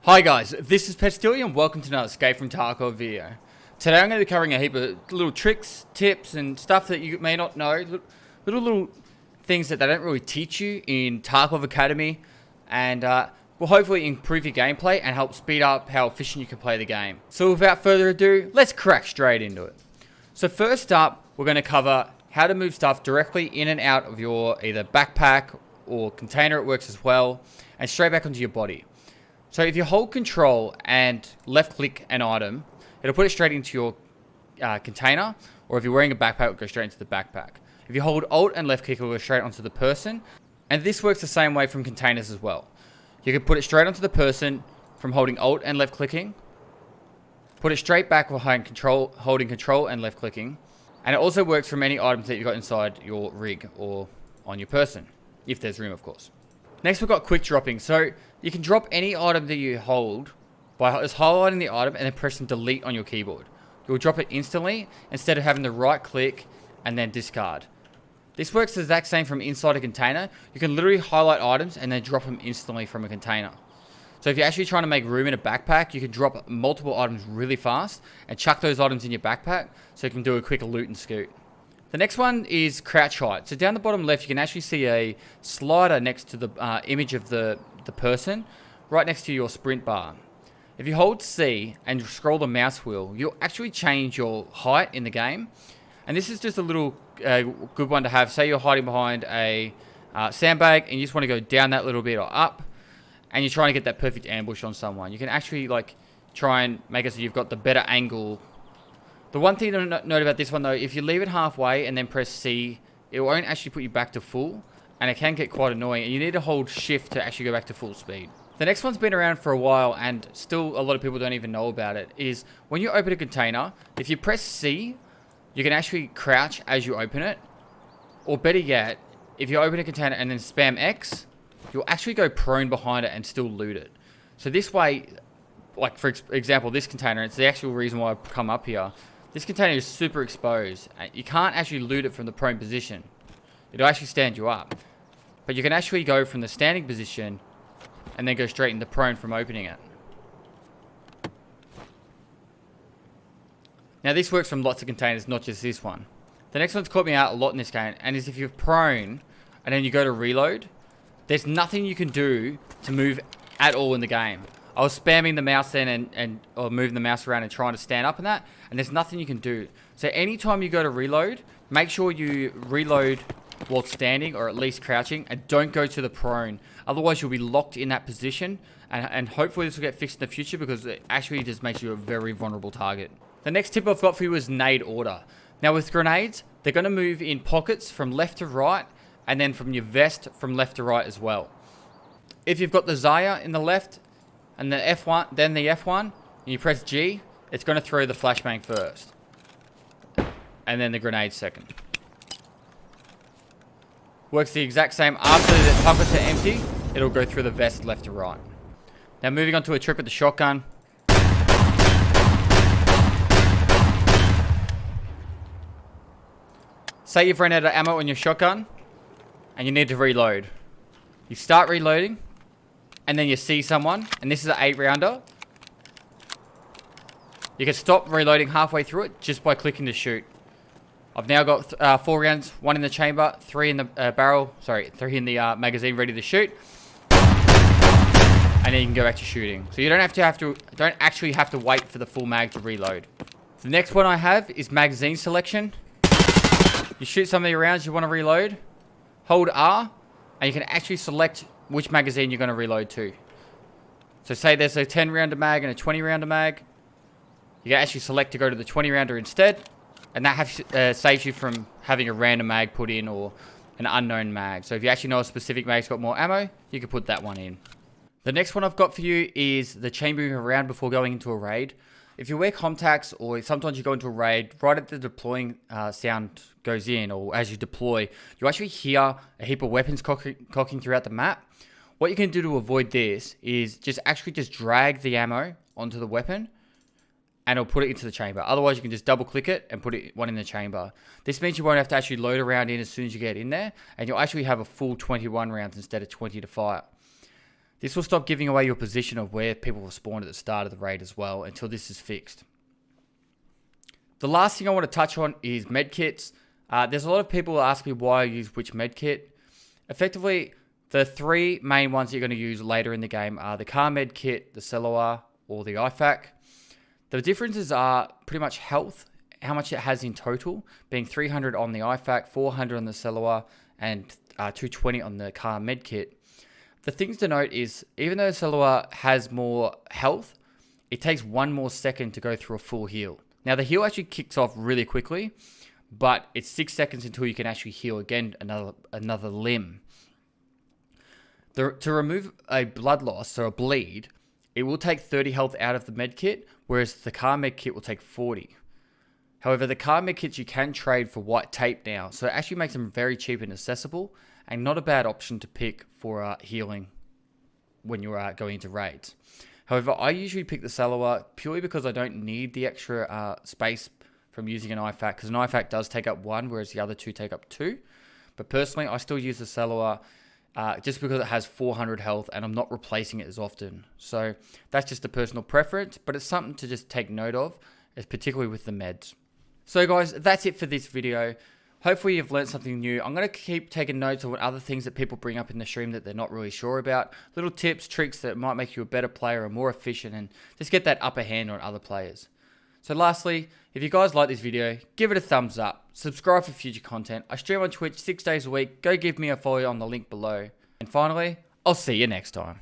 Hi guys, this is Pestillion and welcome to another Escape from Tarkov video. Today I'm going to be covering a heap of little tricks, tips and stuff that you may not know. Little things that they don't really teach you in Tarkov Academy, and will hopefully improve your gameplay and help speed up how efficient you can play the game. So without further ado, let's crack straight into it. So first up, we're going to cover how to move stuff directly in and out of your either backpack or container, it works as well, and straight back onto your body. So if you hold control and left click an item, it'll put it straight into your container, or if you're wearing a backpack, it'll go straight into the backpack. If you hold alt and left click, it'll go straight onto the person, and this works the same way from containers as well. You can put it straight onto the person from holding alt and left clicking, put it straight back behind holding control and left clicking, and it also works from any items that you've got inside your rig or on your person, if there's room of course. Next, we've got quick dropping. So you can drop any item that you hold by just highlighting the item and then pressing delete on your keyboard. You'll drop it instantly instead of having to right click and then discard. This works the exact same from inside a container. You can literally highlight items and then drop them instantly from a container. So if you're actually trying to make room in a backpack, you can drop multiple items really fast and chuck those items in your backpack so you can do a quick loot and scoot. The next one is crouch height. So down the bottom left, you can actually see a slider next to the image of the person, right next to your sprint bar. If you hold C and scroll the mouse wheel, you'll actually change your height in the game. And this is just a little good one to have. Say you're hiding behind a sandbag and you just want to go down that little bit or up, and you're trying to get that perfect ambush on someone. You can actually try and make it so you've got the better angle. The one thing to note about this one though, if you leave it halfway and then press C, it won't actually put you back to full, and it can get quite annoying, and you need to hold shift to actually go back to full speed. The next one's been around for a while and still a lot of people don't even know about it, is when you open a container, if you press C, you can actually crouch as you open it, or better yet, if you open a container and then spam X, you'll actually go prone behind it and still loot it. So this way, like for example, this container, it's the actual reason why I've come up here. This container is super exposed. You can't actually loot it from the prone position. It'll actually stand you up. But you can actually go from the standing position and then go straight into prone from opening it. Now this works from lots of containers, not just this one. The next one's caught me out a lot in this game, and is if you're prone and then you go to reload, there's nothing you can do to move at all in the game. I was spamming the mouse then or moving the mouse around and trying to stand up in that, and there's nothing you can do. So anytime you go to reload, make sure you reload while standing or at least crouching, and don't go to the prone. Otherwise you'll be locked in that position, and hopefully this will get fixed in the future because it actually just makes you a very vulnerable target. The next tip I've got for you is nade order. Now with grenades, they're going to move in pockets from left to right, and then from your vest from left to right as well. If you've got the Zarya in the left, and the F1, then the F1, and you press G, it's going to throw the flashbang first, and then the grenade second. Works the exact same. After the pockets are empty, it'll go through the vest left to right. Now moving on to a trick with the shotgun. Say you've run out of ammo on your shotgun, and you need to reload. You start reloading, and then you see someone, and this is an 8-rounder. You can stop reloading halfway through it just by clicking to shoot. I've now got 4 rounds, 1 in the chamber, 3 in the barrel, 3 in the magazine ready to shoot. And then you can go back to shooting. So you don't actually have to wait for the full mag to reload. The next one I have is magazine selection. You shoot some of the rounds you want to reload, hold R, and you can actually select which magazine you're going to reload to. So say there's a 10-rounder mag and a 20-rounder mag. You can actually select to go to the 20-rounder instead, and that saves you from having a random mag put in or an unknown mag. So if you actually know a specific mag's got more ammo, you can put that one in. The next one I've got for you is the chambering around before going into a raid. If you wear contacts, or sometimes you go into a raid, right at the deploying sound goes in, or as you deploy, you actually hear a heap of weapons cocking throughout the map. What you can do to avoid this is just drag the ammo onto the weapon, and it'll put it into the chamber. Otherwise, you can just double click it and put one in the chamber. This means you won't have to actually load a round in as soon as you get in there, and you'll actually have a full 21 rounds instead of 20 to fire. This will stop giving away your position of where people will spawn at the start of the raid as well until this is fixed. The last thing I want to touch on is medkits. There's a lot of people who ask me why I use which medkit. Effectively, the three main ones that you're going to use later in the game are the car medkit, the Selloa, or the IFAK. The differences are pretty much health, how much it has in total, being 300 on the IFAK, 400 on the Selloa, and 220 on the car medkit. The things to note is, even though Selloa has more health, it takes 1 more second to go through a full heal. Now, the heal actually kicks off really quickly, but it's 6 seconds until you can actually heal again another limb. To remove a blood loss, or a bleed, it will take 30 health out of the medkit, whereas the car medkit will take 40. However, the car medkits you can trade for white tape now, so it actually makes them very cheap and accessible, and not a bad option to pick for healing when you're going into raids. However, I usually pick the Selloa purely because I don't need the extra space from using an IFAK, because an IFAK does take up 1, whereas the other 2 take up 2. But personally, I still use the Selloa just because it has 400 health and I'm not replacing it as often. So that's just a personal preference, but it's something to just take note of, particularly with the meds. So guys, that's it for this video. Hopefully you've learned something new. I'm going to keep taking notes on other things that people bring up in the stream that they're not really sure about. Little tips, tricks that might make you a better player and more efficient, and just get that upper hand on other players. So lastly, if you guys like this video, give it a thumbs up. Subscribe for future content. I stream on Twitch 6 days a week. Go give me a follow on the link below. And finally, I'll see you next time.